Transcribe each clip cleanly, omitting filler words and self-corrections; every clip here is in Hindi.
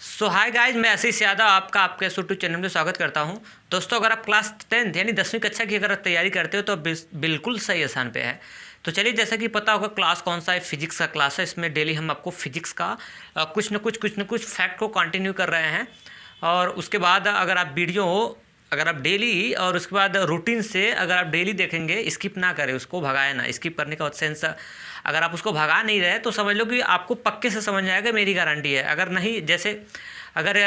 सो हाय गाइज, मैं आशीष यादव आपका आपके यूट्यूब चैनल में स्वागत करता हूं। दोस्तों, अगर आप क्लास 10th यानी 10वीं कक्षा की अगर तैयारी करते हो तो बिल्कुल सही स्थान पे है। तो चलिए, जैसा कि पता होगा क्लास कौन सा है, फिजिक्स का क्लास है। इसमें डेली हम आपको फिजिक्स का कुछ न कुछ फैक्ट को कंटिन्यू कर रहे हैं। और उसके बाद अगर आप डेली और उसके बाद रूटीन से अगर आप डेली देखेंगे, स्किप ना करें, उसको भगाए ना। स्किप करने का सेंस, अगर आप उसको भगा नहीं रहे तो समझ लो कि आपको पक्के से समझ में आएगा, मेरी गारंटी है। अगर नहीं, जैसे अगर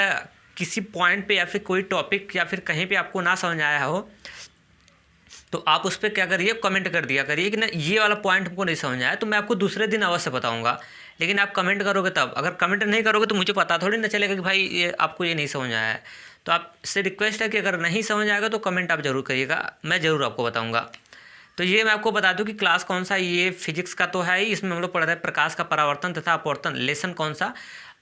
किसी पॉइंट पे या फिर कोई टॉपिक या फिर कहीं पे आपको ना समझ आया हो तो आप उस पर क्या करिए, कमेंट कर दिया करिए कि ना ये वाला पॉइंट हमको नहीं समझ आया, तो मैं आपको दूसरे दिन अवश्य बताऊंगा। लेकिन आप कमेंट करोगे तब, अगर कमेंट नहीं करोगे तो मुझे पता थोड़ी ना चलेगा कि भाई ये आपको ये नहीं समझ आया है। तो आपसे रिक्वेस्ट है कि अगर नहीं समझ आएगा तो कमेंट आप ज़रूर करिएगा, मैं ज़रूर आपको बताऊँगा। तो ये मैं आपको बता दूं कि क्लास कौन सा, ये फिजिक्स का तो है ही। इसमें हम लोग पढ़ रहे हैं प्रकाश का परावर्तन तथा अपवर्तन। लेसन कौन सा?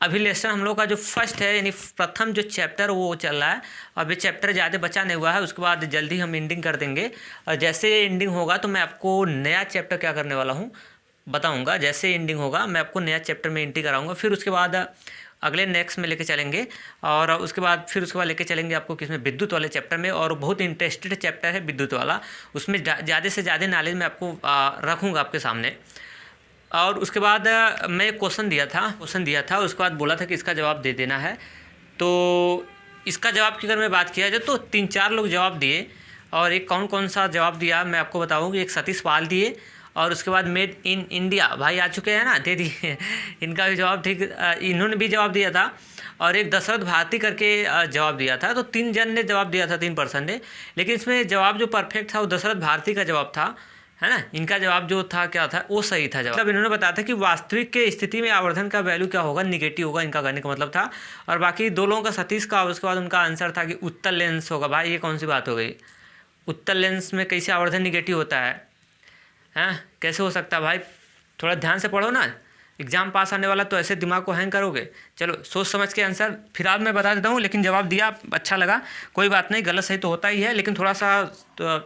अभी लेसन हम लोग का जो फर्स्ट है यानी प्रथम जो चैप्टर वो चल रहा है। अभी चैप्टर ज़्यादा बचा नहीं हुआ है, उसके बाद जल्दी हम एंडिंग कर देंगे। और जैसे एंडिंग होगा तो मैं आपको नया चैप्टर क्या करने वाला हूँ बताऊँगा। जैसे एंडिंग होगा मैं आपको नया चैप्टर में एंट्री कराऊँगा। फिर उसके बाद अगले नेक्स्ट में लेके चलेंगे। और उसके बाद लेके चलेंगे आपको किसमें, विद्युत वाले चैप्टर में। और बहुत इंटरेस्टेड चैप्टर है विद्युत वाला, उसमें ज़्यादा से ज़्यादा नॉलेज मैं आपको रखूँगा आपके सामने। और उसके बाद मैं क्वेश्चन दिया था, उसके बाद बोला था कि इसका जवाब दे देना है। तो इसका जवाब की अगर मैं बात किया जाए तो 3-4 लोग जवाब दिए। और एक कौन सा जवाब दिया मैं आपको बताऊँगी। एक सतीश पाल दिए, और उसके बाद मेड इन इंडिया भाई आ चुके हैं ना, दे दिए इनका भी जवाब ठीक, इन्होंने भी जवाब दिया था। और एक दशरथ भारती करके जवाब दिया था। तो 3 जन ने जवाब दिया था, 3% ने। लेकिन इसमें जवाब जो परफेक्ट था वो दशरथ भारती का जवाब था, है ना। इनका जवाब जो था क्या था, वो सही था जवाब। मतलब इन्होंने बताया था कि वास्तविक के स्थिति में आवर्धन का वैल्यू क्या होगा, निगेटिव होगा, इनका कहने का मतलब था। और बाकी 2 लोगों का सतीश का, और उसके बाद उनका आंसर था कि उत्तल लेंस होगा। भाई ये कौन सी बात हो गई, उत्तल लेंस में कैसे आवर्धन निगेटिव होता है? हैं, कैसे हो सकता है भाई? थोड़ा ध्यान से पढ़ो ना, एग्जाम पास आने वाला, तो ऐसे दिमाग को हैंग करोगे। चलो सोच समझ के आंसर फिर आज मैं बता देता हूँ। लेकिन जवाब दिया, अच्छा लगा, कोई बात नहीं, गलत सही तो होता ही है। लेकिन थोड़ा सा तो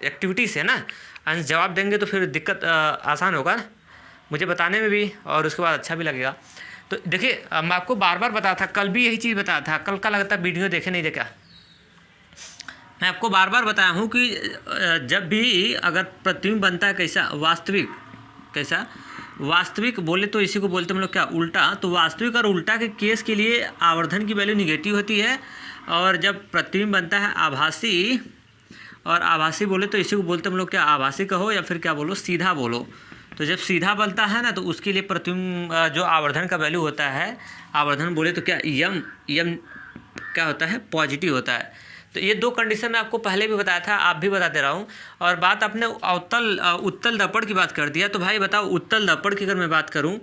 एक्टिविटी से ना जवाब देंगे तो फिर दिक्कत आसान होगा मुझे बताने में भी, और उसके बाद अच्छा भी लगेगा। तो देखिए, मैं आपको बार बार बताया था, कल भी यही चीज़ बताया था। कल का लगता वीडियो देखे नहीं देखा, मैं आपको बार बार बताया हूँ कि जब भी अगर प्रतिबिंब बनता है कैसा, वास्तविक, कैसा वास्तविक बोले तो इसी को बोलते हम लोग क्या, उल्टा। तो वास्तविक और उल्टा के केस के लिए आवर्धन की वैल्यू निगेटिव होती है। और जब प्रतिबिंब बनता है आभासी, और आभासी बोले तो इसी को बोलते हम लोग क्या, आभासी कहो या फिर क्या बोलो, सीधा बोलो। तो जब सीधा बनता है ना तो उसके लिए प्रतिबिंब जो आवर्धन का वैल्यू होता है, आवर्धन बोले तो क्या, यम क्या होता है, पॉजिटिव होता है। तो ये 2 कंडीशन मैं आपको पहले भी बताया था, आप भी बताते रहा हूँ। और बात आपने उत्तल दर्पण की बात कर दिया। तो भाई बताओ, उत्तल दर्पण की अगर मैं बात करूँ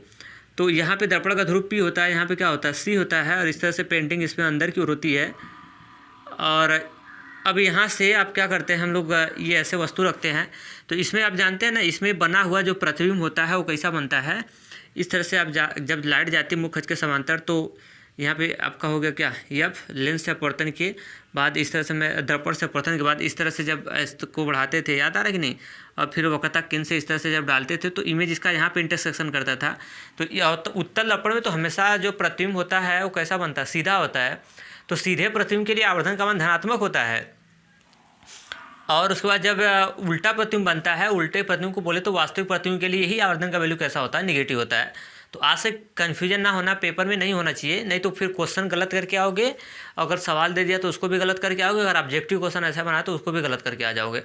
तो यहाँ पे दर्पण का ध्रुव P होता है, यहाँ पे क्या होता है, C होता है। और इस तरह से पेंटिंग इसमें अंदर की ओर होती है। और अब यहाँ से आप क्या करते हैं, हम लोग ये ऐसे वस्तु रखते हैं। तो इसमें आप जानते हैं ना, इसमें बना हुआ जो प्रतिबिंब होता है वो कैसा बनता है, इस तरह से आप जब लाइट जाती है मुख्य अक्ष के समांतर, तो यहाँ पे आपका हो गया क्या, यफ लेंस से अपवर्तन के बाद इस तरह से, मैं दर्पण से अपवर्तन के बाद इस तरह से जब इसको बढ़ाते थे, याद आ रहा है कि नहीं। और फिर वक्रता किन से इस तरह से जब डालते थे तो इमेज इसका यहाँ पे इंटरसेक्शन करता था। तो उत्तल दर्पण में तो हमेशा जो प्रतिबिंब होता है वो कैसा बनता है, सीधा होता है। तो सीधे प्रतिबिंब के लिए आवर्धन का मान धनात्मक होता है। और उसके बाद जब उल्टा प्रतिबिंब बनता है, उल्टे प्रतिबिंब को बोले तो वास्तविक प्रतिबिंब के लिए यही आवर्धन का वैल्यू कैसा होता है, निगेटिव होता है। तो आज से कन्फ्यूजन ना होना, पेपर में नहीं होना चाहिए, नहीं तो फिर क्वेश्चन गलत करके आओगे। अगर सवाल दे दिया तो उसको भी गलत करके आओगे, अगर ऑब्जेक्टिव क्वेश्चन ऐसा बना तो उसको भी गलत करके आ जाओगे।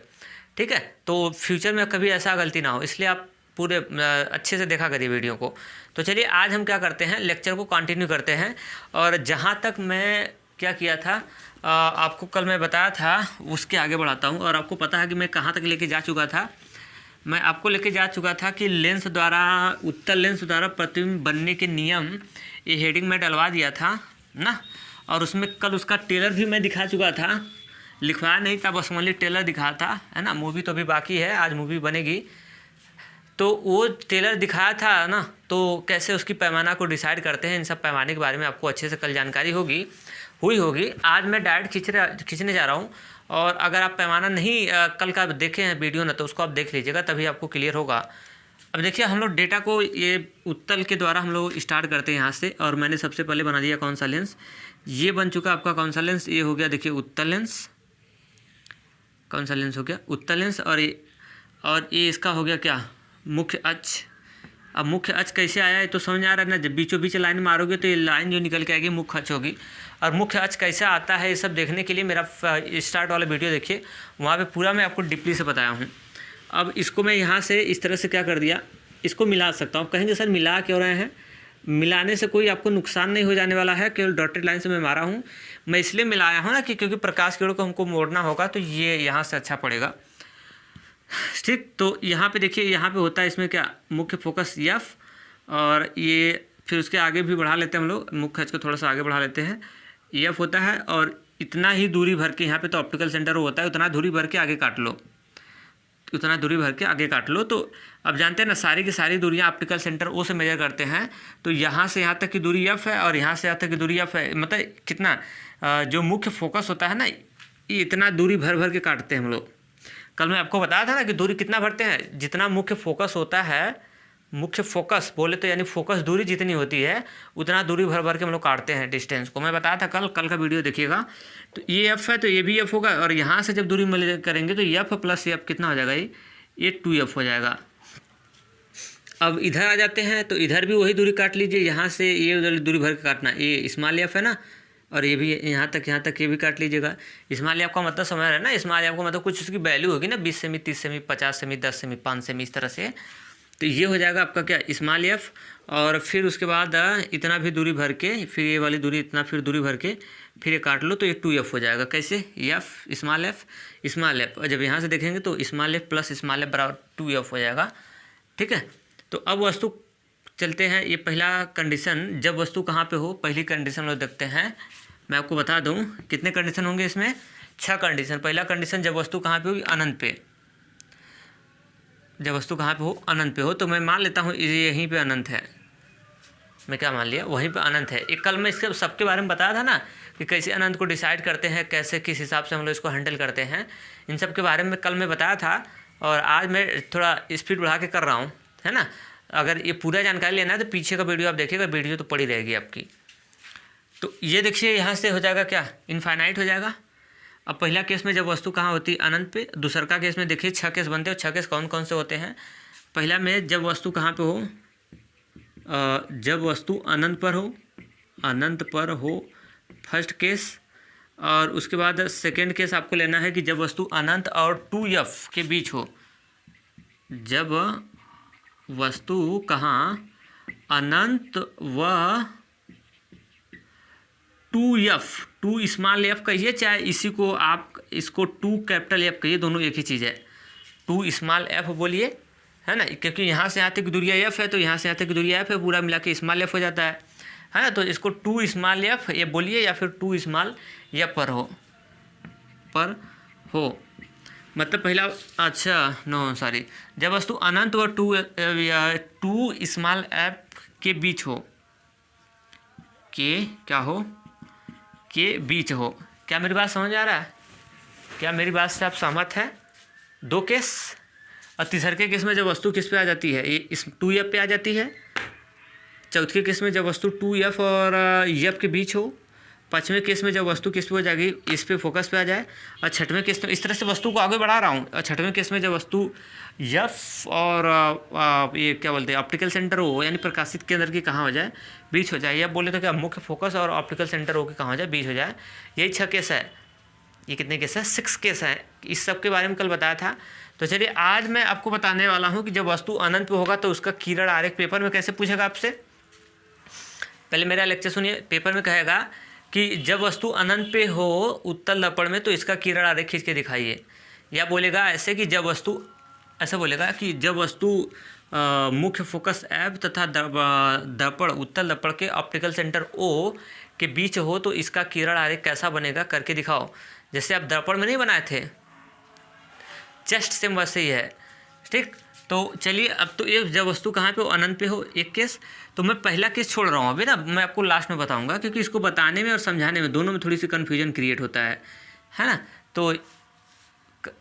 ठीक है, तो फ्यूचर में कभी ऐसा गलती ना हो, इसलिए आप पूरे अच्छे से देखा करिए वीडियो को। तो चलिए आज हम क्या करते हैं, लेक्चर को कंटिन्यू करते हैं। और जहाँ तक मैं क्या किया था, आपको कल मैं बताया था, उसके आगे बढ़ाता हूँ। और आपको पता है कि मैं कहाँ तक लेके जा चुका था। मैं आपको लेके जा चुका था कि लेंस द्वारा, उत्तल लेंस द्वारा प्रतिबिंब बनने के नियम, ये हेडिंग में डलवा दिया था ना। और उसमें कल उसका टेलर भी मैं दिखा चुका था, लिखवाया नहीं था, बस ओनली टेलर दिखाया था, है ना। मूवी तो अभी बाकी है, आज मूवी बनेगी। तो वो टेलर दिखाया था ना, तो कैसे उसकी पैमाना को डिसाइड करते हैं, इन सब पैमाने के बारे में आपको अच्छे से कल जानकारी हुई होगी। आज मैं डायरेक्ट खींचने जा रहा हूँ। और अगर आप पैमाना नहीं कल का देखे हैं वीडियो ना, तो उसको आप देख लीजिएगा, तभी आपको क्लियर होगा। अब देखिए हम लोग डेटा को ये उत्तल के द्वारा हम लोग स्टार्ट करते हैं यहाँ से, और मैंने सबसे पहले बना दिया कौन सा लेंस, ये बन चुका आपका कौन सा लेंस, ये हो गया देखिए उत्तल लेंस। कौन सा लेंस हो गया, उत्तल लेंस। और ये इसका हो गया क्या, मुख्य अक्ष। अब मुख्य अक्ष कैसे आया है तो समझ आ रहा है ना, जब बीचों बीच लाइन मारोगे तो ये लाइन जो निकल के आएगी मुख्य अक्ष होगी। और मुख्य अक्ष कैसे आता है ये सब देखने के लिए मेरा स्टार्ट वाला वीडियो देखिए, वहाँ पे पूरा मैं आपको डीपली से बताया हूँ। अब इसको मैं यहाँ से इस तरह से क्या कर दिया, इसको मिला सकता हूँ। कहेंगे सर मिला क्यों रहे हैं, मिलाने से कोई आपको नुकसान नहीं हो जाने वाला है, केवल डॉटेड लाइन से मैं मारा हूँ। मैं इसलिए मिलाया हूँ ना कि क्योंकि प्रकाश किरणों को हमको मोड़ना होगा तो ये यहाँ से अच्छा पड़ेगा, ठीक। तो यहाँ पे देखिए, यहाँ पे होता है इसमें क्या, मुख्य फोकस एफ, और ये फिर उसके आगे भी बढ़ा लेते हैं हम लोग, मुख्य अक्ष को थोड़ा सा आगे बढ़ा लेते हैं, एफ होता है। और इतना ही दूरी भर के, यहाँ पे तो ऑप्टिकल सेंटर होता है, उतना दूरी भर के आगे काट लो, उतना दूरी भर के आगे काट लो। तो अब जानते हैं ना, सारी की सारी दूरियाँ ऑप्टिकल सेंटर ओ से मेजर करते हैं। तो यहाँ से यहाँ तक की दूरी एफ है, और यहाँ से यहाँ तक की दूरी एफ है। मतलब कितना, जो मुख्य फोकस होता है ना, ये इतना दूरी भर भर के काटते हैं हम लोग। कल मैं आपको बताया था ना कि दूरी कितना भरते हैं, जितना मुख्य फोकस होता है, मुख्य फोकस बोले तो यानी फोकस दूरी जितनी होती है उतना दूरी भर भर के हम लोग काटते हैं डिस्टेंस को। मैं बताया था कल का वीडियो देखिएगा। तो ये एफ है तो ये भी एफ होगा, और यहाँ से जब दूरी मिल करेंगे तो एफ प्लस एफ कितना हो जाएगा, ये 2f हो जाएगा। अब इधर आ जाते हैं तो इधर भी वही दूरी काट लीजिए, यहाँ से ये उधर दूरी भर के काटना, ये स्मॉल एफ है ना, और ये भी यहाँ तक ये भी काट लीजिएगा। स्मॉल एफ का मतलब समझ रहे हैं ना, स्मॉल एफ का मतलब कुछ उसकी वैल्यू होगी ना, 20 semi, 30 semi, 50 semi, 10 semi, 5 semi, इस तरह से। तो ये हो जाएगा आपका क्या, स्मॉल एफ। और फिर उसके बाद इतना भी दूरी भर के, फिर ये वाली दूरी इतना फिर दूरी भर के फिर ये काट लो तो ये 2f हो जाएगा। कैसे, F small F small F, और जब यहाँ से देखेंगे तो small F plus small F बराबर 2f हो जाएगा, ठीक है। तो अब वस्तु चलते हैं, ये पहला कंडीशन, जब वस्तु कहाँ पे हो, पहली कंडीशन लोग देखते हैं। मैं आपको बता दूँ कितने कंडीशन होंगे इसमें, 6 कंडीशन। पहला कंडीशन, जब वस्तु कहाँ पे होगी, अनंत पे। जब वस्तु कहाँ पे हो, अनंत पे हो। तो मैं मान लेता हूँ यहीं पे अनंत है, मैं क्या मान लिया, वहीं पे अनंत है। एक कल मैं इसके सबके बारे में बताया था ना कि कैसे अनंत को डिसाइड करते हैं, कैसे किस हिसाब से हम लोग इसको हैंडल करते हैं, इन सब के बारे में कल मैं बताया था। और आज मैं थोड़ा स्पीड बढ़ा के कर रहा हूँ, है ना। अगर ये पूरा जानकारी लेना है तो पीछे का वीडियो आप देखिएगा, वीडियो तो पड़ी रहेगी आपकी। तो ये देखिए यहाँ से हो जाएगा क्या, इनफाइनाइट हो जाएगा। अब पहला केस में जब वस्तु कहाँ होती है, अनंत पे। दूसरा का केस में देखिए 6 केस बनते हैं, 6 केस कौन कौन से होते हैं। पहला में जब वस्तु कहाँ पे हो, जब वस्तु अनंत पर हो, फर्स्ट केस। और उसके बाद सेकेंड केस आपको लेना है कि जब वस्तु अनंत और 2f के बीच हो। जब वस्तु कहाँ, अनंत व 2f, 2 स्मॉल एफ कहिए, चाहे इसी को आप इसको 2 कैपिटल एफ कहिए, दोनों एक ही चीज़ है। 2 स्मॉल एफ बोलिए, है ना, क्योंकि यहाँ से यहाँ तक की दूरिया एफ है, तो यहाँ से यहाँ तक की दूरिया एफ है, पूरा मिला के स्मॉल एफ हो जाता है ना। तो इसको 2 स्मॉल एफ ये बोलिए, या फिर 2 स्मॉल एफ पर हो। मतलब पहला, अच्छा नो सॉरी, जब वस्तु अनंत व 2 स्मॉल एफ के बीच हो, के क्या हो, के बीच हो। क्या मेरी बात समझ आ रहा है, क्या मेरी बात से आप सहमत हैं। 2 केस। और तीसरे केस में जब वस्तु किस पे आ जाती है, ये इस 2f पे आ जाती है। चौथे केस में जब वस्तु 2f और f के बीच हो। 5वें केस में जब वस्तु किस पे हो जाएगी, इस पे फोकस पे आ जाए। और 6वें केस में, इस तरह से वस्तु को आगे बढ़ा रहा हूँ। और 6वें केस में जब वस्तु f और ये क्या बोलते हैं, ऑप्टिकल सेंटर हो, यानी प्रकाशित केंद्र की कहाँ हो जाए, बीच हो जाए। या बोले तो क्या, मुख्य फोकस और ऑप्टिकल सेंटर हो के कहाँ हो जाए, बीच हो जाए। यही 6 केस है। ये कितने केस है, 6 केस हैं। इस सब के बारे में कल बताया था। तो चलिए आज मैं आपको बताने वाला हूँ कि जब वस्तु अनंत पे होगा तो उसका किरण आरेख पेपर में कैसे पूछेगा आपसे। पहले मेरा लेक्चर सुनिए। पेपर में कहेगा कि जब वस्तु अनंत पे हो उत्तल दर्पण में तो इसका किरण आरेख खींच के दिखाइए। या बोलेगा ऐसे कि जब वस्तु, ऐसा बोलेगा कि जब वस्तु मुख्य फोकस एफ तथा दर्पण उत्तल दर्पण के ऑप्टिकल सेंटर ओ के बीच हो तो इसका किरण आरेख कैसा बनेगा, करके दिखाओ। जैसे आप दर्पण में नहीं बनाए थे, जस्ट सेम वैसे ही है, ठीक। तो चलिए अब तो ये जब वस्तु कहाँ पे हो, अनंत पे हो, एक केस। तो मैं पहला केस छोड़ रहा हूँ अभी ना, मैं आपको लास्ट में बताऊँगा, क्योंकि इसको बताने में और समझाने में दोनों में थोड़ी सी कन्फ्यूजन क्रिएट होता है ना। तो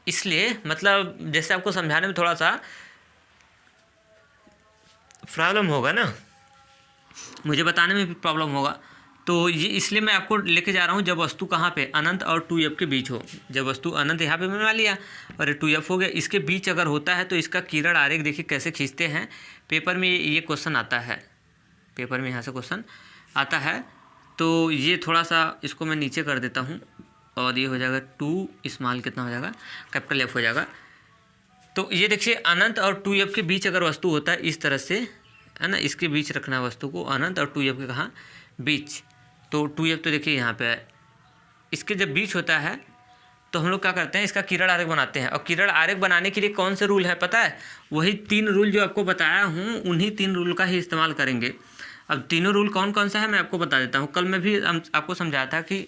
इसलिए मतलब जैसे आपको समझाने में थोड़ा सा प्रॉब्लम होगा ना, मुझे बताने में भी प्रॉब्लम होगा। तो ये इसलिए मैं आपको लेके जा रहा हूँ जब वस्तु कहाँ पे अनंत और 2f के बीच हो। जब वस्तु अनंत यहाँ पे बना लिया और 2f हो गया, इसके बीच अगर होता है तो इसका किरण आरेख देखिए कैसे खींचते हैं। पेपर में ये क्वेश्चन आता है, पेपर में यहाँ से क्वेश्चन आता है। तो ये थोड़ा सा इसको मैं नीचे कर देता हूँ और ये हो जाएगा 2 स्मॉल कितना हो जाएगा, कैपिटल F हो जाएगा। तो ये देखिए अनंत और 2f के बीच अगर वस्तु होता है इस तरह से, है ना, इसके बीच रखना वस्तु को, अनंत और 2f के कहाँ बीच। तो 2f तो देखिए यहाँ पे है, इसके जब बीच होता है तो हम लोग क्या करते हैं, इसका किरण आरेख बनाते हैं। और किरण आरेख बनाने के लिए कौन से रूल है पता है, वही 3 रूल जो आपको बताया हूँ, उन्हीं 3 रूल का ही इस्तेमाल करेंगे। अब तीनों रूल कौन कौन सा है मैं आपको बता देता हूँ। कल मैं भी आपको समझाया था कि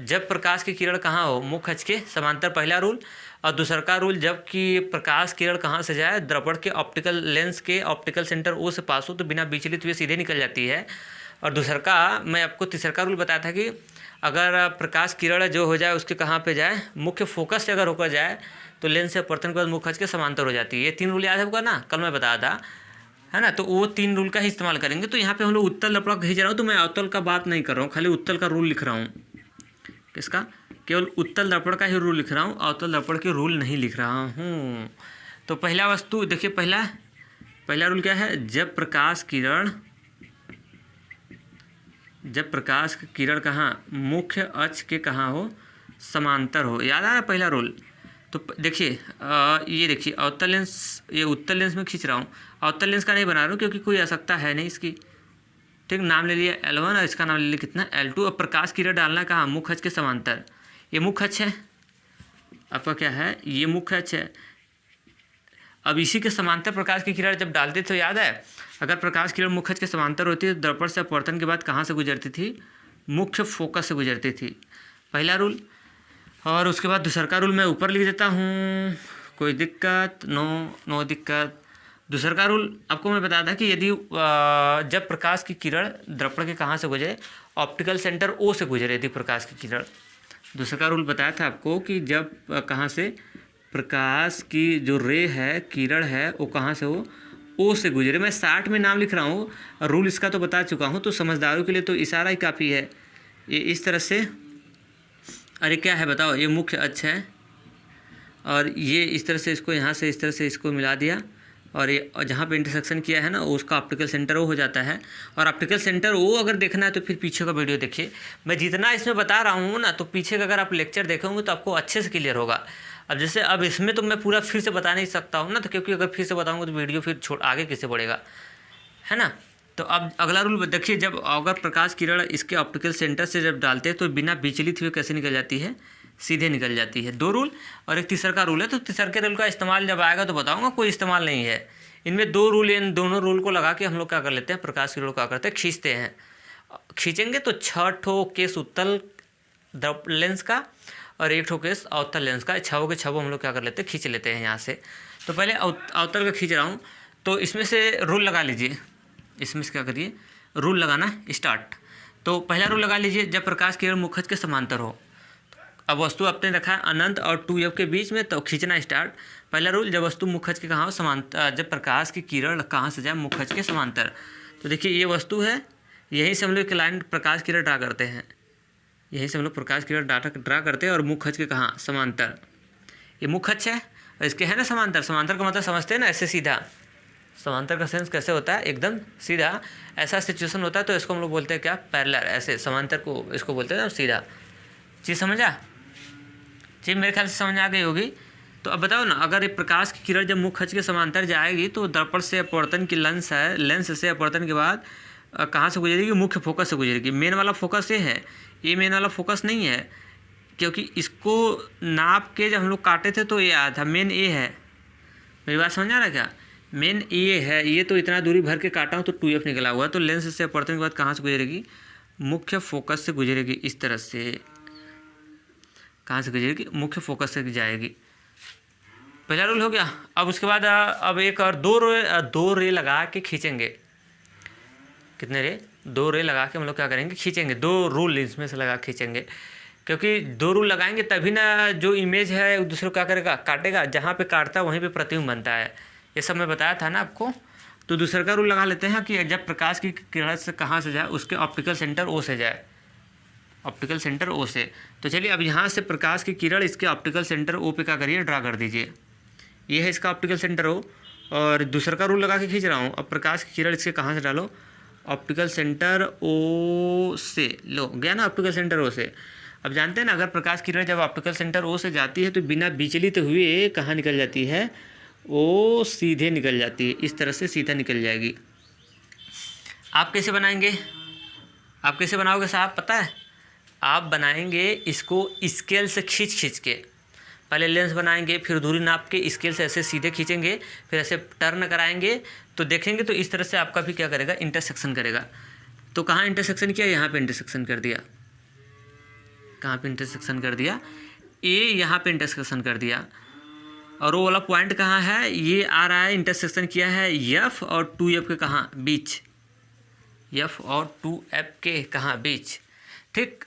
जब प्रकाश की किरण कहाँ हो, मुख्य अक्ष के समांतर, पहला रूल। और दूसरा रूल, जबकि प्रकाश किरण कहाँ से जाए, दर्पण के ऑप्टिकल लेंस के ऑप्टिकल सेंटर ओ से पास हो तो बिना विचलित हुए सीधे निकल जाती है। और दूसरा मैं आपको तीसरा रूल बताया था कि अगर प्रकाश किरण जो हो जाए उसके कहाँ पे जाए, मुख्य फोकस से अगर होकर जाए तो लेंस से अपवर्तन के बाद मुख्य अक्ष के समांतर हो जाती है। ये 3 रूल याद है ना, कल मैं बताया था, है ना। तो वो 3 रूल का ही इस्तेमाल करेंगे। तो यहाँ पे हम लोग उत्तल दर्पण खींच रहा हूँ, तो मैं अवतल का बात नहीं कर रहा हूँ, खाली उत्तल का रूल लिख रहा हूँ। किसका, केवल उत्तल दर्पण का ही रूल लिख रहा हूँ, अवतल दर्पण के रूल नहीं लिख रहा हूँ। तो पहला वस्तु देखिए, पहला रूल क्या है, जब प्रकाश की किरण कहाँ, मुख्य अक्ष के कहाँ हो, समांतर हो। याद आ रहा है पहला रूल। तो देखिए ये देखिए अवतल लेंस, ये उत्तल लेंस में खींच रहा हूँ, अवतल लेंस का नहीं बना रहा हूँ क्योंकि कोई आवश्यकता है नहीं इसकी। ठीक, नाम ले लिया L1 और इसका नाम ले लिया कितना, L2। अब प्रकाश किरण डालना कहाँ, मुख्य अक्ष के समांतर। ये मुख्य अक्ष है आपका, क्या है, ये मुख्य अक्ष है। अब इसी के समांतर प्रकाश की किरण जब डालते थे, याद है, अगर प्रकाश किरण मुख्य अक्ष के समांतर होती है तो दर्पण से अपवर्तन के बाद कहाँ से गुजरती थी, मुख्य फोकस से गुजरती थी, पहला रूल। और उसके बाद दूसरा रूल मैं ऊपर लिख देता हूँ, कोई दिक्कत, नो दिक्कत। दूसरा रूल आपको मैं बताया था कि यदि जब प्रकाश की किरण दर्पण के कहाँ से गुजरे, ऑप्टिकल सेंटर ओ से गुजरे यदि प्रकाश की किरण। दूसरा रूल बताया था आपको कि जब कहाँ से प्रकाश की जो रे है, किरण है, वो कहाँ से हो, ओ से गुजरे। मैं 60 में नाम लिख रहा हूँ, रूल इसका तो बता चुका हूँ, तो समझदारों के लिए तो इशारा ही काफ़ी है। ये इस तरह से, अरे क्या है बताओ, ये मुख्य अक्ष है और ये इस तरह से इसको यहाँ से इस तरह से इसको मिला दिया और ये जहाँ पे इंटरसेक्शन किया है ना, उसका ऑप्टिकल सेंटर वो हो जाता है। और ऑप्टिकल सेंटर वो अगर देखना है तो फिर पीछे का वीडियो देखिए। मैं जितना इसमें बता रहा हूँ ना, तो पीछे का अगर आप लेक्चर देखेंगे तो आपको अच्छे से क्लियर होगा। अब जैसे अब इसमें तो मैं पूरा फिर से बता नहीं सकता हूँ ना, तो क्योंकि अगर फिर से बताऊँगा तो वीडियो फिर आगे कैसे बढ़ेगा, है ना। तो अब अगला रूल देखिए, जब अगर प्रकाश किरण इसके ऑप्टिकल सेंटर से जब डालते हैं तो बिना विचलित हुए कैसे निकल जाती है, सीधे निकल जाती है। 2 रूल और एक तीसरा रूल है। तो तीसरे रूल का इस्तेमाल जब आएगा तो बताऊंगा, कोई इस्तेमाल नहीं है इनमें। 2 रूल, इन दोनों रूल को लगा के हम लोग क्या कर लेते हैं, प्रकाश किरण को क्या करते हैं, खींचते हैं। खींचेंगे तो 6 ठो केस उत्तल लेंस का और 1 ठो केस अवतल लेंस का, 6 के 6 हम लोग क्या कर लेते हैं, खींच लेते हैं यहाँ से। तो पहले अवतल का खींच रहा हूँ, तो इसमें से रूल लगा लीजिए, इसमें से क्या करिए, रूल लगाना स्टार्ट। तो पहला रूल लगा लीजिए, जब प्रकाश किरण मुख्य अक्ष के समांतर हो। अब वस्तु आपने रखा है अनंत और 2f के बीच में, तो खींचना स्टार्ट। पहला रूल, जब वस्तु मुख्य अक्ष के कहाँ हो, समांतर, जब प्रकाश की किरण कहाँ से जाए, मुख्य अक्ष के समांतर। तो देखिए ये वस्तु है, यहीं से हम लोग एक लाइन प्रकाश किरण ड्रा करते हैं, यहीं से हम लोग प्रकाश किरण ड्रा करते हैं और मुख्य अक्ष के कहाँ, समांतर। ये मुख्य अक्ष है और इसके है ना समांतर। समांतर का मतलब समझते हैं ना, ऐसे सीधा। समांतर का सेंस कैसे होता है, एकदम सीधा। ऐसा सिचुएशन होता है तो इसको हम लोग बोलते हैं क्या, पैरेलल। ऐसे समांतर को इसको बोलते हैं ना, सीधा। चीज़ समझा, चीज़ मेरे ख्याल से समझ आ गई होगी। तो अब बताओ ना, अगर ये प्रकाश की किरण जब मुख्य अक्ष के समांतर जाएगी तो दर्पण से अपवर्तन की लेंस है, लेंस से अपवर्तन के बाद कहाँ से गुजरेगी, मुख्य फोकस से गुजरेगी। मेन वाला फोकस ये है, ये मेन वाला फोकस नहीं है, क्योंकि इसको नाप के जब हम लोग काटे थे तो ये आया था, मेन ए है। मेरी बात समझ आ रहा है क्या, मेन ए है, ये तो इतना दूरी भर के काटा हूँ तो 2f निकला हुआ है। तो लेंस से अपवर्तन के बाद कहाँ से गुजरेगी, मुख्य फोकस से गुजरेगी। इस तरह से कहाँ से गुजरेगी, मुख्य फोकस से जाएगी। पहला रूल हो गया। अब उसके बाद अब एक और 2 रे लगा के खींचेंगे। कितने रे, 2 रे लगा के हम लोग क्या करेंगे, खींचेंगे। 2 रूल इसमें से लगा खींचेंगे, क्योंकि 2 रूल लगाएंगे तभी ना जो इमेज है एक दूसरे को क्या करेगा, काटेगा। जहाँ पे काटता है वहीं पे प्रतिबिंब बनता है। ये सब मैं बताया था ना आपको। तो दूसरा का रूल लगा लेते हैं कि जब प्रकाश की किरण से कहाँ से जाए, उसके ऑप्टिकल सेंटर ओ से जाए, ऑप्टिकल सेंटर ओ से। तो चलिए अब यहाँ से प्रकाश की किरण इसके ऑप्टिकल सेंटर ओ पे क्या करिए, ड्रा कर दीजिए। ये है इसका ऑप्टिकल सेंटर ओ, और दूसरा का रूल लगा के खींच रहा हूँ। अब प्रकाश की किरण इसके कहाँ से डालो, ऑप्टिकल सेंटर ओ से। लो गया ना ऑप्टिकल सेंटर ओ से। अब जानते हैं ना, अगर प्रकाश की किरण जब ऑप्टिकल सेंटर ओ से जाती है तो बिना विचलित हुए कहाँ निकल जाती है, ओ सीधे निकल जाती है, इस तरह से सीधा निकल जाएगी। आप कैसे बनाएंगे, आप कैसे बनाओगे साहब, पता है? आप बनाएंगे इसको स्केल से खींच के, पहले लेंस बनाएंगे, फिर दूरी नाप के स्केल से ऐसे सीधे खींचेंगे, फिर ऐसे टर्न कराएंगे, तो देखेंगे तो इस तरह से आपका भी क्या करेगा, इंटरसेक्शन करेगा। तो कहाँ इंटरसेक्शन किया, यहाँ पे इंटरसेक्शन कर दिया। कहाँ पे इंटरसेक्शन कर दिया, ए यहाँ पे इंटरसेक्शन कर दिया। और वो वाला पॉइंट कहाँ है, ये आ रहा है, इंटरसेक्शन किया है एफ और 2F के कहाँ, बीच, एफ और 2F के कहाँ, बीच। ठीक,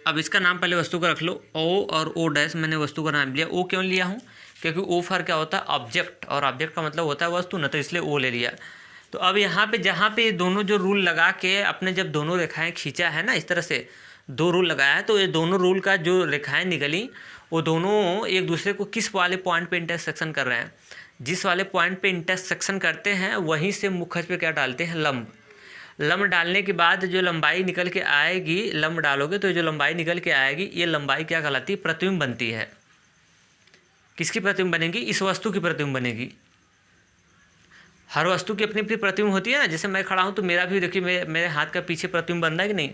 अब इसका नाम पहले वस्तु का रख लो, ओ और ओ डैश, मैंने वस्तु का नाम लिया। ओ क्यों लिया हूँ, क्योंकि ओ फॉर क्या होता है, ऑब्जेक्ट, और ऑब्जेक्ट का मतलब होता है वस्तु ना, तो इसलिए ओ ले लिया। तो अब यहाँ पे जहाँ पे दोनों जो रूल लगा के अपने जब दोनों रेखाएं खींचा है ना, इस तरह से दो रूल लगाया है, तो ये दोनों रूल का जो रेखाएं निकली वो दोनों एक दूसरे को किस वाले पॉइंट पे इंटरसेक्शन कर रहे हैं, जिस वाले पॉइंट पे इंटरसेक्शन करते हैं वहीं से मुख्य पे क्या डालते हैं, लंब। लंब डालने के बाद जो लंबाई निकल के आएगी, लंब डालोगे तो जो लंबाई निकल के आएगी, ये लंबाई क्या कहलाती है, प्रतिबिंब बनती है। किसकी प्रतिबिंब बनेगी, इस वस्तु की प्रतिबिंब बनेगी। हर वस्तु की अपनी अपनी प्रतिबिंब होती है ना, जैसे मैं खड़ा हूँ तो मेरा भी देखिए, मेरे हाथ का पीछे प्रतिबिंब बन रहा है कि नहीं,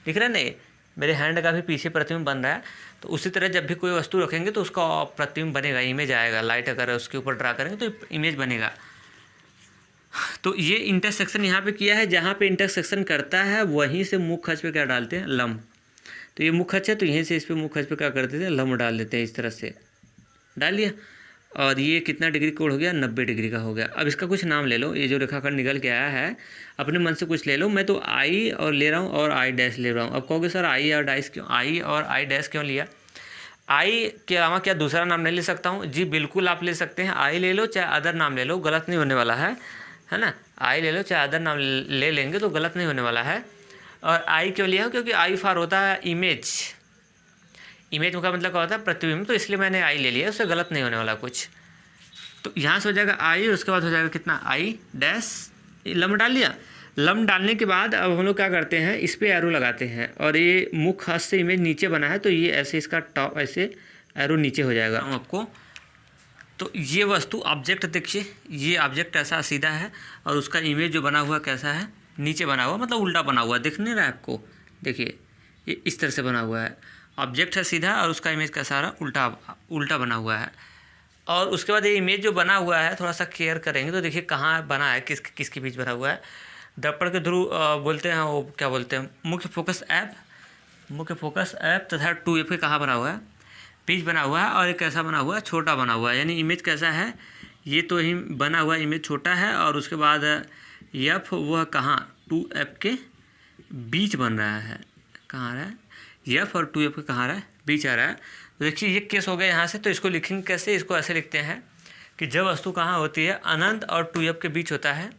दिख रहा है नहीं, मेरे हैंड का भी पीछे प्रतिबिंब बन रहा है। तो उसी तरह जब भी कोई वस्तु रखेंगे तो उसका प्रतिबिंब बनेगा, इमेज आएगा। लाइट अगर उसके ऊपर ड्रा करेंगे तो इमेज बनेगा। तो ये इंटरसेक्शन यहाँ पे किया है, जहाँ पे इंटरसेक्शन करता है वहीं से मुख्य अक्ष पे क्या डालते हैं, लंब। तो ये मुख्य अक्ष है, तो यहीं से इस पे मुख्य अक्ष पे क्या कर देते हैं, लंब डाल देते हैं, इस तरह से डाल लिया। और ये कितना डिग्री कोण हो गया, 90 डिग्री का हो गया। अब इसका कुछ नाम ले लो, ये जो रेखाखंड निकल के आया है अपने मन से कुछ ले लो। मैं तो आई और ले रहा हूँ और आई डैश ले रहा हूँ। अब कहोगे सर आई और डैश क्यों, आई और आई डैश क्यों लिया, आई के अलावा क्या दूसरा नाम नहीं ले सकता हूँ? जी बिल्कुल आप ले सकते हैं, आई ले लो चाहे अदर नाम ले लो, गलत नहीं होने वाला है ना। आई ले लो चाहे अदर नाम ले लेंगे तो गलत नहीं होने वाला है। और आई क्यों लिया, क्योंकि आई फॉर होता है इमेज, इमेज का मतलब क्या होता है, प्रतिबिंब, तो इसलिए मैंने आई ले लिया, उससे गलत नहीं होने वाला कुछ। तो यहाँ से हो जाएगा आई, उसके बाद हो जाएगा कितना, आई डैश, लंब डाल लिया। लंब डालने के बाद अब हम लोग क्या करते हैं, इस पर एरो लगाते हैं, और ये मुख्य हाथ से इमेज नीचे बना है तो ये ऐसे इसका टॉप ऐसे एरो नीचे हो जाएगा आपको। तो ये वस्तु ऑब्जेक्ट देखिए, ये ऑब्जेक्ट ऐसा सीधा है और उसका इमेज जो बना हुआ कैसा है, नीचे बना हुआ, मतलब उल्टा बना हुआ, दिख नहीं रहा है आपको, देखिए ये इस तरह से बना हुआ है। ऑब्जेक्ट है सीधा और उसका इमेज कैसा रहा, उल्टा बना हुआ है। और उसके बाद ये इमेज जो बना हुआ है, थोड़ा सा केयर करेंगे तो देखिए कहाँ बना है, किसके बीच बना हुआ है। दर्पण के थ्रू बोलते हैं, वो क्या बोलते हैं, मुख्य फोकस ऐप तथा 2F के कहाँ बना हुआ है, बीच बना हुआ है। और एक कैसा बना हुआ है, छोटा बना हुआ है, यानी इमेज कैसा है, ये तो ही बना हुआ इमेज छोटा है, और उसके बाद F वह कहाँ, 2F के बीच बन रहा है, कहाँ आ रहा है, F और 2F के कहाँ आ रहा है, बीच आ रहा है। तो देखिए ये केस हो गया यहाँ से। तो इसको लिखेंगे कैसे, इसको ऐसे लिखते हैं कि जब वस्तु कहाँ होती है, अनंत और 2F के बीच होता है।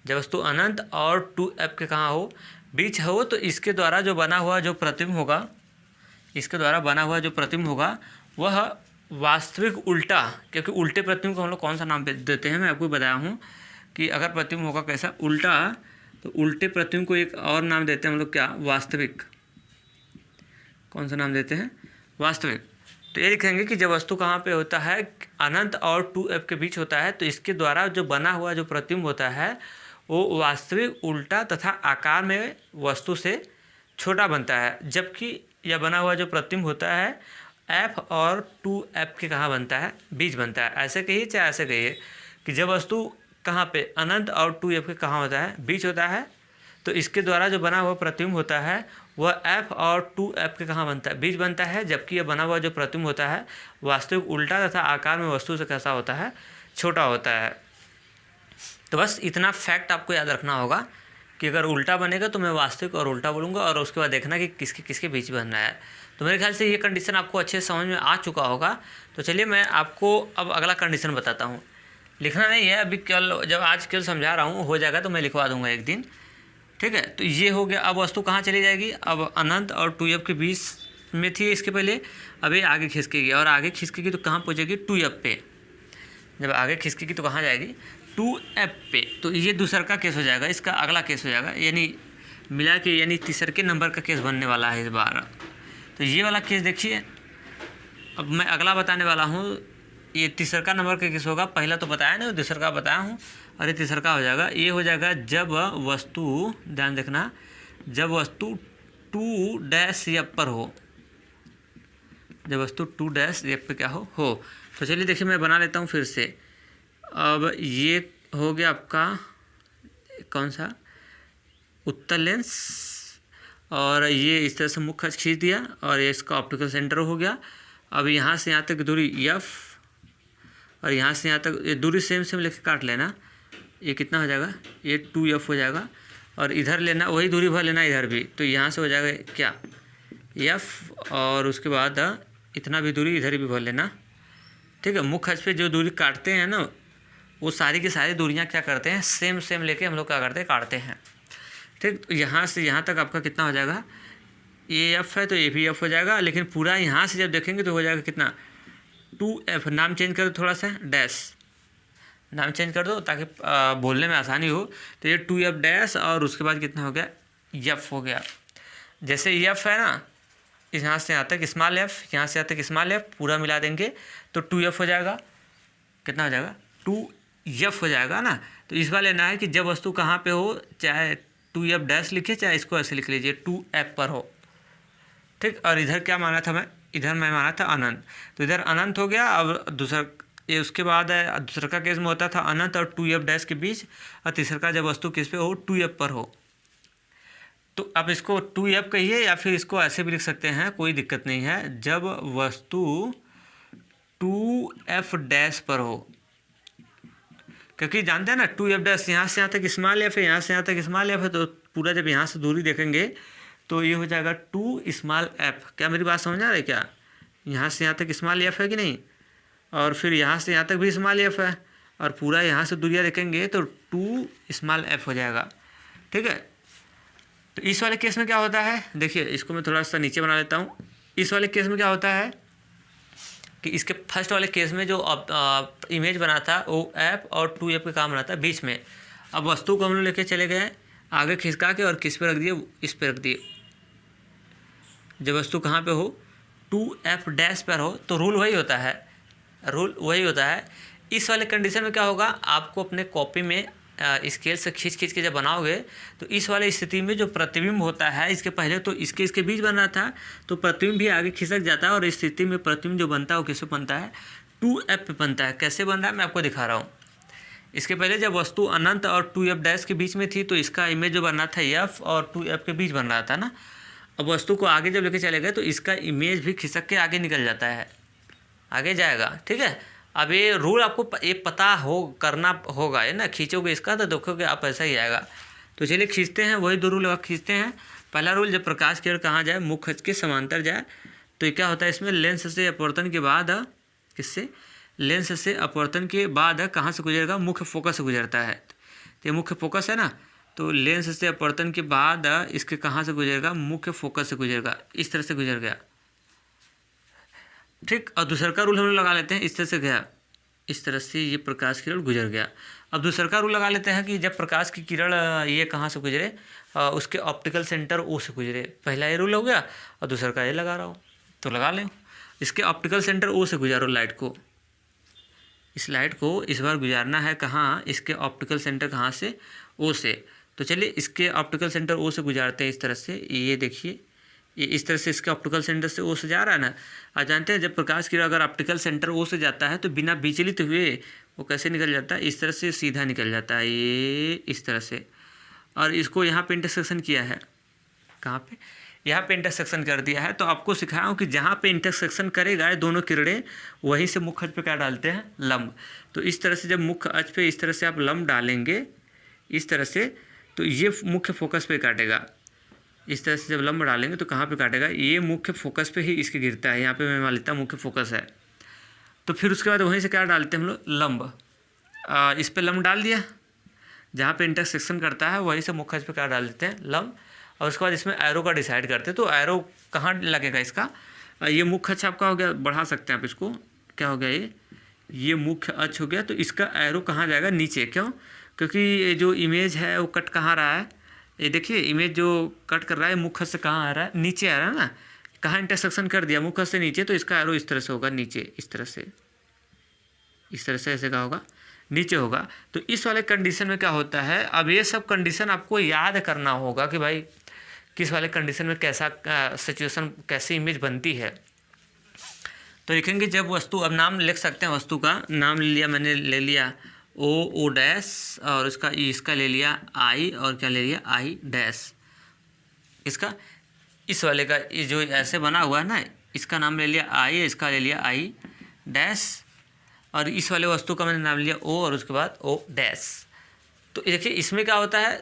जब वस्तु अनंत और 2F के कहाँ हो, बीच हो, तो इसके द्वारा जो बना हुआ जो प्रतिबिंब होगा, इसके द्वारा बना हुआ जो प्रतिबिंब होगा वह वास्तविक उल्टा, क्योंकि उल्टे प्रतिबिंब को हम लोग कौन सा नाम देते हैं, मैं आपको बताया हूँ कि अगर प्रतिबिंब होगा कैसा, उल्टा, तो उल्टे प्रतिबिंब को एक और नाम देते हैं हम लोग, क्या, वास्तविक। कौन सा नाम देते हैं, वास्तविक। तो ये लिखेंगे कि जब वस्तु कहाँ पे होता है, अनंत और 2F के बीच होता है, तो इसके द्वारा जो बना हुआ जो प्रतिबिंब होता है वो वास्तविक, उल्टा तथा आकार में वस्तु से छोटा बनता है। जबकि यह बना हुआ जो प्रतिबिंब होता है F और 2F के कहाँ बनता है, बीच बनता है। ऐसे कहिए चाहे ऐसे कहिए कि जब वस्तु कहाँ पे, अनंत और 2F के कहाँ होता है, बीच होता है, तो इसके द्वारा जो बना हुआ प्रतिबिंब होता है वह F और 2F के कहाँ बनता है, बीच बनता है। जबकि यह बना हुआ जो प्रतिबिंब होता है वास्तविक, उल्टा तथा आकार में वस्तु से कैसा होता है, छोटा होता है। तो बस इतना फैक्ट आपको याद रखना होगा कि अगर उल्टा बनेगा तो मैं वास्तविक और उल्टा बोलूँगा, और उसके बाद देखना कि किसके किसके बीच बन रहा है। तो मेरे ख्याल से ये कंडीशन आपको अच्छे से समझ में आ चुका होगा। तो चलिए मैं आपको अब अगला कंडीशन बताता हूँ। लिखना नहीं है अभी, कल जब आज कल समझा रहा हूँ, हो जाएगा तो मैं लिखवा दूंगा एक दिन, ठीक है। तो ये हो गया। अब वस्तु कहाँ चली जाएगी, अब अनंत और 2f के बीच में थी इसके पहले, अभी आगे खिसकेगी, और आगे खिसकेगी तो कहाँ पहुँचेगी, 2f पे। जब आगे खिसकेगी तो कहाँ जाएगी, 2f पे। तो ये दूसरा का केस हो जाएगा, इसका अगला केस हो जाएगा, यानी मिला के यानी तीसरे के नंबर का केस बनने वाला है इस बार। तो ये वाला केस देखिए, अब मैं अगला बताने वाला हूँ। ये तीसरा का नंबर का केस होगा, पहला तो बताया नहीं, दूसरा का बताया हूँ, और ये तीसरा का हो जाएगा। ये हो जाएगा जब वस्तु, ध्यान देखना, जब वस्तु 2-f पर हो, जब वस्तु 2-f पे क्या हो। तो चलिए देखिए मैं बना लेता हूँ फिर से। अब ये हो गया आपका कौन सा, उत्तल लेंस, और ये इस तरह से मुख्य अक्ष खींच दिया, और ये इसका ऑप्टिकल सेंटर हो गया। अब यहाँ से यहाँ तक दूरी f, और यहाँ से यहाँ तक ये दूरी सेम लेके काट लेना। ये कितना हो जाएगा, ये 2f हो जाएगा, और इधर लेना वही दूरी भर लेना इधर भी। तो यहाँ से हो जाएगा क्या, f, और उसके बाद इतना भी दूरी इधर भी भर लेना, ठीक है। मुख्य अक्ष पे जो दूरी काटते हैं ना, वो सारी की सारी दूरियाँ क्या करते हैं, सेम लेके हम लोग क्या करते हैं, काटते हैं, ठीक। तो यहाँ से यहाँ तक आपका कितना हो जाएगा, ये f है तो ये भी f हो जाएगा, लेकिन पूरा यहाँ से जब देखेंगे तो हो जाएगा कितना, 2f। नाम चेंज कर दो थोड़ा सा, डैश नाम चेंज कर दो ताकि बोलने में आसानी हो। तो ये 2f डैश, और उसके बाद कितना हो गया, f हो गया। जैसे f है ना, यहाँ से यहाँ तक स्मॉल f, यहाँ से यहाँ तक स्मॉल f, पूरा मिला देंगे तो 2f हो जाएगा। कितना हो जाएगा, 2f हो जाएगा ना। तो इस बार लेना है कि जब वस्तु कहाँ पे हो, चाहे 2f डैश लिखिए, चाहे इसको ऐसे लिख लीजिए 2f पर हो, ठीक। और इधर क्या माना था मैं, इधर मैं माना था अनंत, तो इधर अनंत हो गया। अब दूसरा ये उसके बाद है, दूसरा का केस में होता था अनंत और 2f डैश के बीच, और तीसरा का जब वस्तु किस पे हो, 2f पर हो। तो आप इसको 2f कहिए या फिर इसको ऐसे भी लिख सकते हैं, कोई दिक्कत नहीं है। जब वस्तु 2f डैश पर हो, क्योंकि जानते हैं ना 2f डैश यहाँ से यहाँ तक स्मॉल f है, यहाँ से यहाँ तक स्मॉल f है, तो पूरा जब यहाँ से दूरी देखेंगे तो ये हो जाएगा 2 स्मॉल f। क्या मेरी बात समझ आ रही है क्या, यहाँ से यहाँ तक स्मॉल f है कि नहीं, और फिर यहाँ से यहाँ तक भी स्मॉल f है, और पूरा यहाँ से दूरियाँ देखेंगे तो 2 स्मॉल f हो जाएगा, ठीक है। तो इस वाले केस में क्या होता है, देखिए इसको मैं थोड़ा सा नीचे बना लेता हूँ। इस वाले केस में क्या होता है कि इसके फर्स्ट वाले केस में जो इमेज बना था वो f और 2f का काम बना था बीच में। अब वस्तु को हम लोग लेके चले गए आगे खिसका के, और किस पे रख दिए, इस पे रख दिए। जब वस्तु कहाँ पे हो, 2f डैश पर हो, तो रूल वही होता है। इस वाले कंडीशन में क्या होगा, आपको अपने कॉपी में स्केल से खींच के जब बनाओगे, तो इस वाले स्थिति में जो प्रतिबिंब होता है, इसके पहले तो इसके बीच बन रहा था, तो प्रतिबिंब भी आगे खिसक जाता है, और इस स्थिति में प्रतिबिंब जो बनता है वो किससे बनता है, 2f पे बनता है। कैसे बन रहा है मैं आपको दिखा रहा हूँ। इसके पहले जब वस्तु अनंत और 2f डैश के बीच में थी, तो इसका इमेज जो बन रहा था f और 2f के बीच बन रहा था ना। अब वस्तु को आगे जब लेके चले गए तो इसका इमेज भी खिसक के आगे निकल जाता है, आगे जाएगा, ठीक है। अब ये रूल आपको ये पता हो करना होगा, है ना। खींचोगे इसका तो देखोगे आप ऐसा ही आएगा। तो चलिए खींचते हैं, वही 2 रूल खींचते हैं। पहला रूल, जब प्रकाश किरण कहाँ जाए, मुख्य अक्ष के समांतर जाए, तो ये क्या होता है, इसमें लेंस से अपवर्तन के बाद किससे, लेंस से अपवर्तन के बाद कहाँ से गुजरेगा, मुख्य फोकस से गुजरता है। तो ये मुख्य फोकस है ना, तो लेंस से अपवर्तन के बाद इसके कहाँ से गुजरेगा, मुख्य फोकस से गुजरेगा, इस तरह से गुजर गया, ठीक। और दूसरा का रूल हम लोग लगा लेते हैं, इस तरह से गया, इस तरह से ये प्रकाश किरण गुजर गया। अब दूसरा का रूल लगा लेते हैं कि जब प्रकाश की किरण ये कहाँ से गुजरे, उसके ऑप्टिकल सेंटर ओ से गुजरे। पहला ये रूल हो गया, और दूसरा का ये लगा रहा हूँ, तो लगा लें। इसके ऑप्टिकल सेंटर ओ से गुजारो लाइट को, इस लाइट को इस बार गुजारना है कहाँ, इसके ऑप्टिकल सेंटर कहाँ से, ओ से। तो चलिए इसके ऑप्टिकल सेंटर ओ से गुजारते हैं इस तरह से। ये देखिए ये इस तरह से इसके ऑप्टिकल सेंटर से ओ से जा रहा है ना। आप जानते हैं जब प्रकाश किरण अगर ऑप्टिकल सेंटर ओ से जाता है तो बिना विचलित हुए वो कैसे निकल जाता है, इस तरह से सीधा निकल जाता है, ये इस तरह से। और इसको यहाँ पे इंटरसेक्शन किया है, कहाँ पे, यहाँ पे इंटरसेक्शन कर दिया है। तो आपको सिखाया हूँ कि जहाँ पे इंटरसेक्शन करेगा दोनों किरणें, वहीं से मुख्य अक्ष पे क्या डालते हैं, लंब। तो इस तरह से जब मुख्य अक्ष पे इस तरह से आप लंब डालेंगे इस तरह से, तो ये मुख्य फोकस पे काटेगा। इस तरह से जब लंब डालेंगे तो कहाँ पे काटेगा, ये मुख्य फोकस पे ही इसके गिरता है। यहाँ पे मैं मान लेता हूँ मुख्य फोकस है। तो फिर उसके बाद वहीं से क्या डालते हैं हम लोग, लंब। इस पे लम्ब डाल दिया, जहाँ पे इंटरसेक्शन करता है वहीं से मुख्य अक्ष पे क्या डाल देते हैं, लम्ब। और उसके बाद इसमें एरो का डिसाइड करते हैं। तो एरो कहाँ लगेगा इसका, ये मुख्य अक्ष आपका हो गया, बढ़ा सकते हैं आप इसको, क्या हो गया ये मुख्य अक्ष हो गया। तो इसका एरो कहाँ जाएगा, नीचे। क्यों, क्योंकि ये जो इमेज है वो कट कहाँ रहा है, ये देखिए इमेज जो कट कर रहा है मुख्य से कहाँ आ रहा है, नीचे आ रहा है ना। कहाँ इंटरसेक्शन कर दिया, मुख्य से नीचे, तो इसका एरो इस तरह से होगा, नीचे, इस तरह से, इस तरह से ऐसे का होगा, नीचे होगा। तो इस वाले कंडीशन में क्या होता है, अब ये सब कंडीशन आपको याद करना होगा कि भाई किस वाले कंडीशन में कैसा सिचुएशन, कैसी इमेज बनती है। तो लिखेंगे जब वस्तु, अब नाम लिख सकते हैं, वस्तु का नाम ले लिया मैंने, ले लिया ओ डैश, और इसका ले लिया आई, और क्या ले लिया, आई डैश। इसका, इस वाले का ये जो ऐसे बना हुआ है ना, इसका नाम ले लिया आई, इसका ले लिया आई डैश, और इस वाले वस्तु का मैंने नाम लिया ओ, और उसके बाद ओ डैश। तो देखिए इसमें क्या होता है,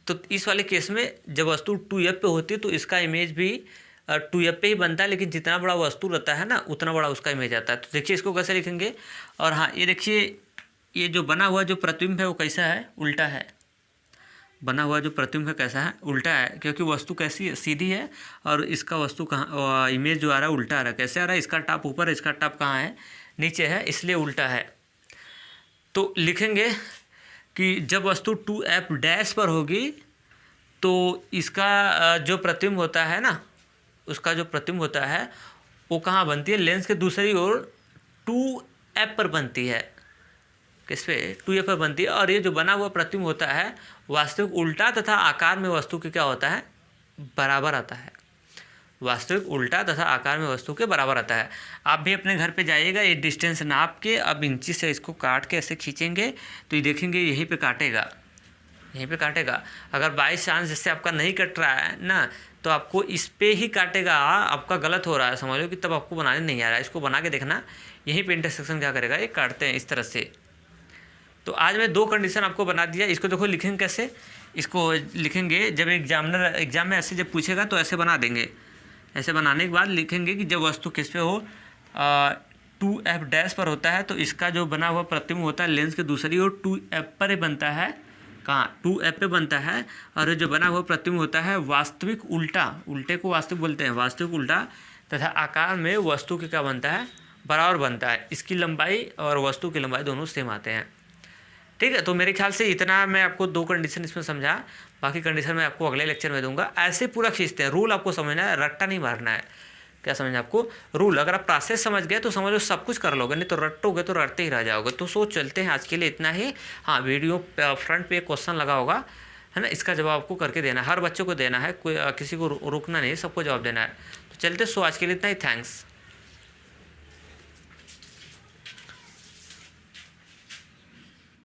तो इस वाले केस में जब वस्तु 2F पे होती है तो इसका इमेज भी 2F पे ही बनता है, लेकिन जितना बड़ा वस्तु रहता है ना उतना बड़ा उसका इमेज आता है। तो देखिए इसको कैसे लिखेंगे, और हाँ ये देखिए ये जो बना हुआ जो प्रतिबिंब है वो कैसा है, उल्टा है। बना हुआ जो प्रतिबिंब है कैसा है, उल्टा है, क्योंकि वस्तु कैसी है, सीधी है, और इसका वस्तु कहाँ, इमेज जो आ रहा है उल्टा आ रहा है। कैसे आ रहा है, इसका टॉप ऊपर है, इसका टॉप कहाँ है, नीचे है, इसलिए उल्टा है। तो लिखेंगे कि जब वस्तु 2F डैश पर होगी तो इसका जो प्रतिबिंब होता है ना, उसका जो प्रतिबिंब होता है वो कहाँ बनती है, लेंस के दूसरी ओर 2F पर बनती है। किस पे, 2F पर बनती है। और ये जो बना हुआ प्रतिबिंब होता है वास्तविक उल्टा तथा आकार में वस्तु के क्या होता है, बराबर आता है। वास्तविक उल्टा तथा आकार में वस्तु के बराबर आता है। आप भी अपने घर पे जाइएगा, ये डिस्टेंस नाप के अब इंची से इसको काट के ऐसे खींचेंगे तो ये देखेंगे यहीं पे काटेगा, यहीं पे काटेगा। अगर बाई चांस जैसे आपका नहीं कट रहा है ना, तो आपको इस पे ही काटेगा, आपका गलत हो रहा है समझ लो कि तब आपको बनाने नहीं आ रहा है। इसको बना के देखना, यहीं पे इंटरसेक्शन क्या करेगा, ये काटते हैं इस तरह से। तो आज मैं 2 कंडीशन आपको बना दिया। इसको देखो लिखेंगे कैसे, इसको लिखेंगे जब एग्जाम में ऐसे जब पूछेगा तो ऐसे बना देंगे। ऐसे बनाने के बाद लिखेंगे कि जब वस्तु किस पे हो, 2F डैश पर होता है तो इसका जो बना हुआ प्रतिबिंब होता है लेंस के दूसरी ओर 2F पर ही बनता है। कहाँ, 2F पे बनता है। और जो बना हुआ प्रतिबिंब होता है वास्तविक उल्टा, उल्टे को वास्तविक बोलते हैं, वास्तविक उल्टा तथा आकार में वस्तु के क्या बनता है, बराबर बनता है। इसकी लंबाई और वस्तु की लंबाई दोनों सेम आते हैं। ठीक है, तो मेरे ख्याल से इतना मैं आपको 2 कंडीशन इसमें समझा, बाकी कंडीशन मैं आपको अगले लेक्चर में दूंगा। ऐसे पूरा खींचते हैं, रूल आपको समझना है, रट्टा नहीं मारना है। क्या समझना आपको, रूल। अगर आप प्रोसेस समझ गए तो समझो सब कुछ कर लोगे, नहीं तो रटोगे तो रटते ही रह जाओगे। तो सोच चलते हैं, आज के लिए इतना ही। हाँ, वीडियो फ्रंट पे एक क्वेश्चन लगा होगा है ना, इसका जवाब आपको करके देना है, हर बच्चे को देना है, कोई किसी को रुकना नहीं, सबको जवाब देना है। तो चलते, सो आज के लिए इतना ही, थैंक्स।